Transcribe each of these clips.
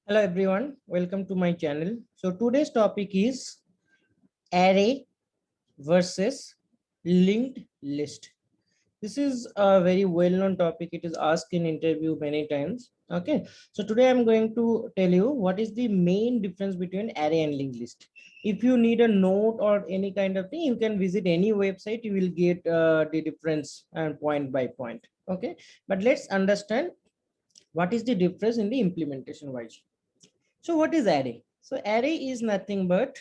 Hello everyone, welcome to my channel. So today's topic is array versus linked list. This is a very well-known topic. It is asked in interview many times. Okay, so today I'm going to tell you what is the main difference between array and linked list. If you need a note or any kind of thing, you can visit any website. You will get the difference and point by point. Okay, but let's understand what is the difference in the implementation wise. So what is array? So array is nothing but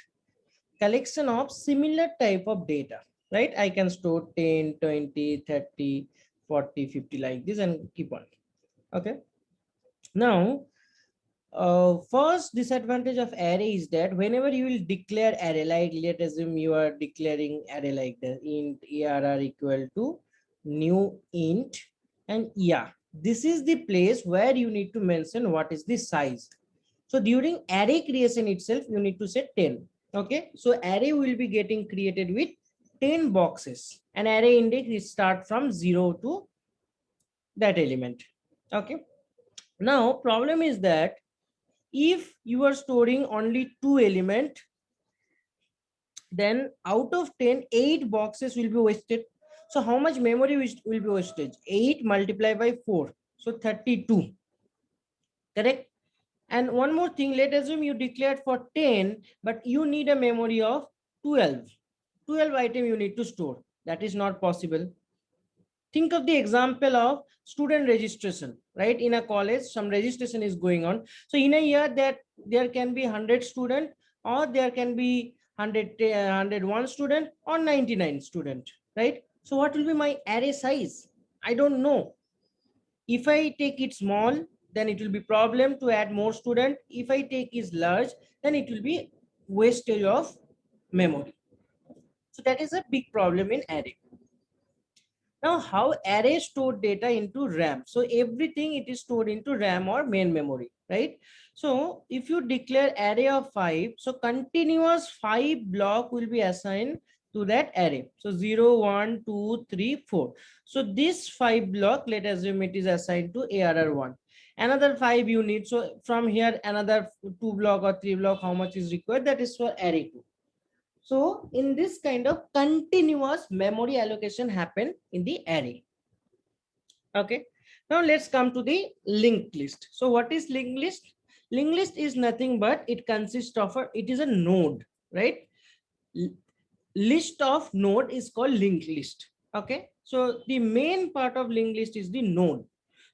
collection of similar type of data, right? I can store 10, 20, 30, 40, 50 like this and keep on. Okay. Now, first disadvantage of array is that whenever you will declare array, like let's assume you are declaring array like the int arr equal to new int, and yeah, this is the place where you need to mention what is the size. So during array creation itself, you need to set 10. Okay. So array will be getting created with 10 boxes. An array index is start from 0 to that element. Okay. Now problem is that if you are storing only 2 element, then out of 10, 8 boxes will be wasted. So how much memory will be wasted? 8 multiplied by 4. So 32. Correct. And one more thing, let's assume you declared for 10, but you need a memory of 12. 12 item you need to store. That is not possible. Think of the example of student registration, right? In a college, some registration is going on. So in a year that there can be 100 student, or there can be 101 student or 99 student, right? So what will be my array size? I don't know. If I take it small, then it will be problem to add more student. If I take is large, then it will be wastage of memory. So that is a big problem in array. Now, how array store data into RAM? So everything it is stored into RAM or main memory, right? So if you declare array of 5, so continuous 5 block will be assigned to that array. So 0, 1, 2, 3, 4. So this 5 block, let us assume it is assigned to ARR1. Another 5 units. So from here, another 2 block or 3 block, how much is required? That is for array 2. So in this kind of continuous memory allocation happen in the array. Okay. Now let's come to the linked list. So what is linked list? Linked list is nothing but it consists of it is a node, right? List of node is called linked list. Okay. So the main part of linked list is the node.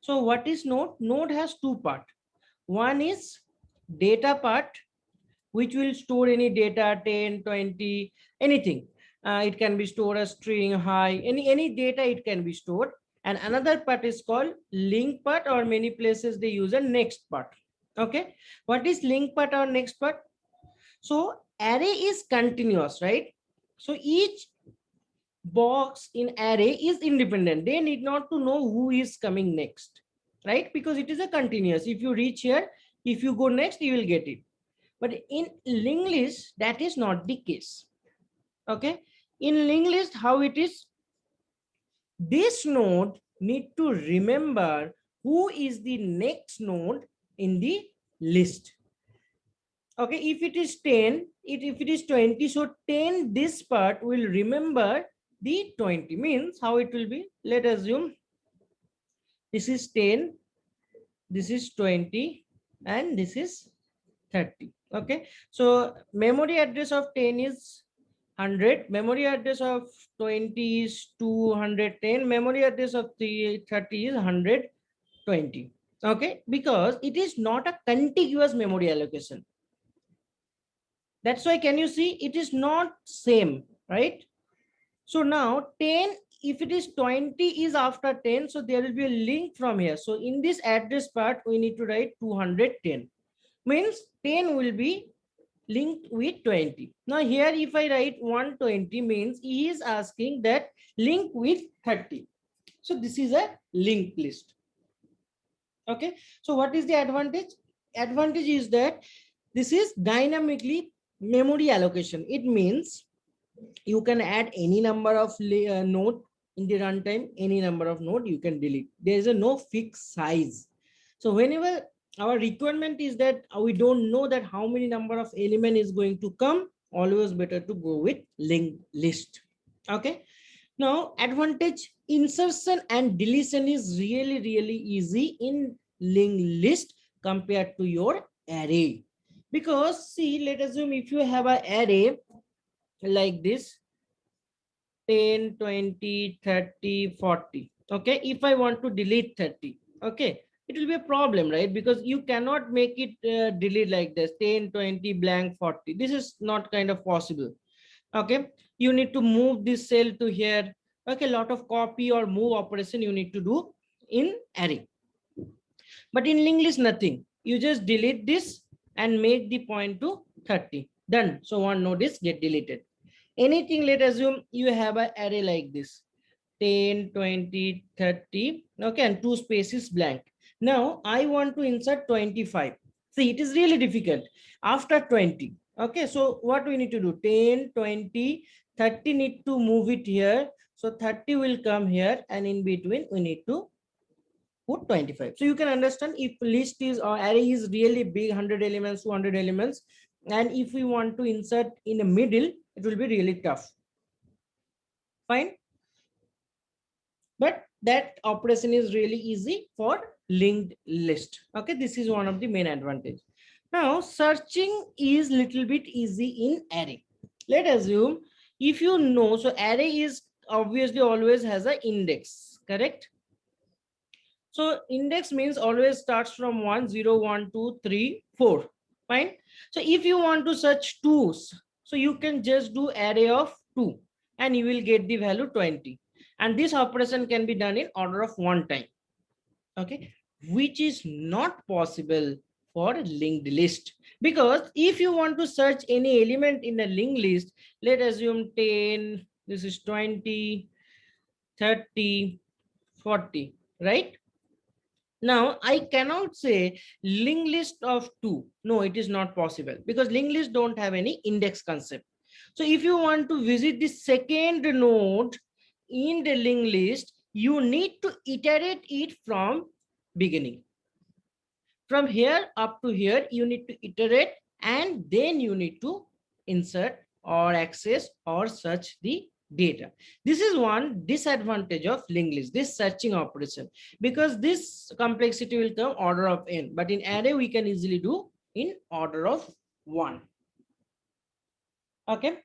So what is node? Node has two parts. One is data part, which will store any data, 10, 20, anything. It can be stored as string, high, any data it can be stored. And another part is called link part, or many places they use a next part. Okay. What is link part or next part? So array is continuous, right? So each box in array is independent. They need not to know who is coming next, right? Because it is a continuous. If you reach here, if you go next, you will get it. But in linked list, that is not the case. Okay. In linked list, how it is? This node need to remember who is the next node in the list. Okay. If it is 10, if it is 20, so 10, this part will remember the 20. Means how it will be? Let us assume this is 10, this is 20, and this is 30. Okay. So memory address of 10 is 100, memory address of 20 is 210, memory address of 30 is 120. Okay. Because it is not a contiguous memory allocation. That's why, can you see, it is not same, right? So now 10, if it is 20 is after 10, so there will be a link from here. So in this address part, we need to write 210. Means 10 will be linked with 20. Now here if I write 120, means he is asking that link with 30. So this is a linked list. Okay. So what is the advantage? Advantage is that this is dynamically memory allocation. It means you can add any number of node in the runtime, any number of node you can delete. There is a no fixed size. So whenever our requirement is that we don't know that how many number of element is going to come. Always better to go with linked list. Okay. Now, advantage, insertion and deletion is really easy in linked list compared to your array. Because see, let us assume if you have an array like this, 10, 20, 30, 40. Okay, if I want to delete 30, okay, it will be a problem, right? Because you cannot make it delete like this, 10, 20, blank, 40. This is not kind of possible. Okay, you need to move this cell to here. Okay, lot of copy or move operation you need to do in array. But in linked list, nothing. You just delete this and make the point to 30. Done. So one node is get deleted. Anything, let's assume you have an array like this, 10, 20, 30. Okay, and two spaces blank. Now I want to insert 25. See, it is really difficult after 20. Okay, so what we need to do, 10, 20, 30 need to move it here. So 30 will come here, and in between we need to put 25. So you can understand, if list is or array is really big, 100 elements, 200 elements, and if we want to insert in the middle, it will be really tough. Fine. But that operation is really easy for linked list. Okay, this is one of the main advantage. Now searching is little bit easy in array. Let us assume, if you know, so array is obviously always has an index, correct? So index means always starts from 1, 0, 1, 2, 3, 4. Fine. So if you want to search twos, so you can just do array of 2 and you will get the value 20. And this operation can be done in order of one time. Okay, which is not possible for linked list. Because if you want to search any element in a linked list, let's assume 10, this is 20, 30, 40, right? Now I cannot say linked list of 2. No, it is not possible because linked list don't have any index concept. So if you want to visit the second node in the linked list, you need to iterate it from beginning. From here up to here, you need to iterate, and then you need to insert or access or search the data. This is one disadvantage of linked list, this searching operation, because this complexity will come order of n, but in array we can easily do in order of 1. Okay.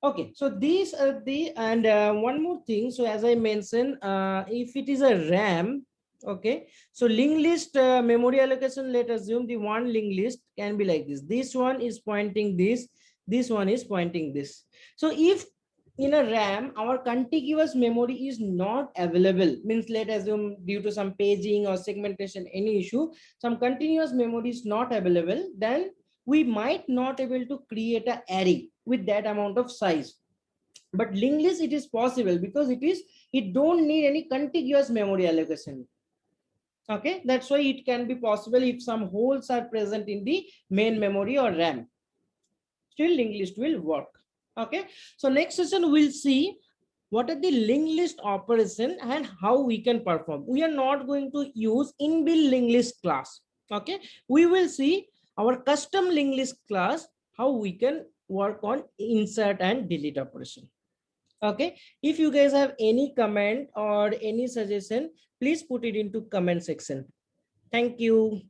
Okay, so these are the, and one more thing. So as I mentioned, if it is a RAM, okay, so linked list memory allocation, let us assume the one linked list can be like this. This one is pointing this one is pointing this. So if in a RAM, our contiguous memory is not available, means let us assume due to some paging or segmentation, any issue, some continuous memory is not available, then we might not able to create an array with that amount of size. But linked list, it is possible because it don't need any contiguous memory allocation. Okay, that's why it can be possible if some holes are present in the main memory or RAM. Still linked list will work. Okay, so next session we'll see what are the linked list operation and how we can perform. We are not going to use inbuilt linked list class. Okay, we will see our custom linked list class, how we can work on insert and delete operation. Okay, if you guys have any comment or any suggestion, please put it into comment section. Thank you.